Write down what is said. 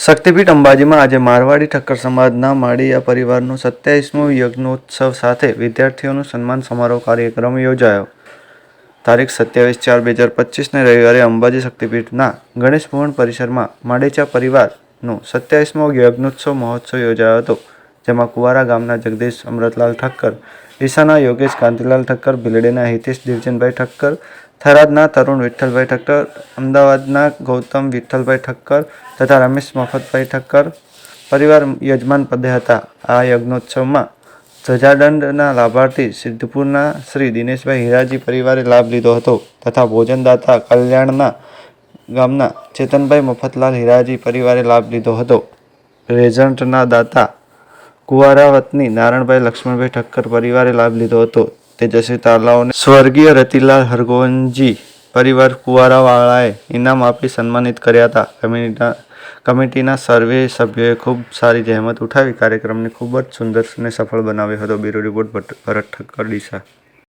શક્તિપીઠ અંબાજીમાં આજે મારવાડી ઠક્કર સમાજના માળીયા પરિવારનો 27મો યજ્ઞોત્સવ સાથે વિદ્યાર્થીઓનું સન્માન સમારોહ કાર્યક્રમ યોજાયો. તારીખ 27/4/2025ને રવિવારે અંબાજી શક્તિપીઠના ગણેશ ભવન પરિસરમાં માળીયા પરિવારનો 27મો યજ્ઞોત્સવ મહોત્સવ યોજાયો હતો. જેમાં કુવારા ગામના જગદીશ અમૃતલાલ ઠક્કર, ડીસાના યોગેશ કાંતિલાલ ઠક્કર, ભીલડીના હિતેશ દેવચંદભાઈ ઠક્કર, થરાદના તરુણ વિઠ્ઠલભાઈ ઠક્કર, અમદાવાદના ગૌતમ વિઠ્ઠલભાઈ ઠક્કર તથા રમેશ મફતભાઈ ઠક્કર પરિવાર યજમાન પદે હતા. આ યજ્ઞોત્સવમાં ધજાદંડના લાભાર્થી સિદ્ધપુરના શ્રી દિનેશભાઈ હીરાજી પરિવારે લાભ લીધો હતો તથા ભોજનદાતા કલ્યાણના ગામના ચેતનભાઈ મફતલાલ હીરાજી પરિવારે લાભ લીધો હતો. રેઝન્ટના દાતા કુવારા વતની નારણભાઈ લક્ષ્મણભાઈ ઠક્કર પરિવારે લાભ લીધો હતો. તેજસ્વી તાલાઓને સ્વર્ગીય રતિલાલ હરગોવનજી પરિવાર કુવારાવાળાએ ઇનામ આપી સન્માનિત કર્યા હતા. કમિટીના સર્વે સભ્યોએ ખૂબ સારી જહેમત ઉઠાવી કાર્યક્રમને ખૂબ જ સુંદર અને સફળ બનાવ્યો હતો. બ્યુરો રિપોર્ટ ભરત ઠક્કર, ડીસા.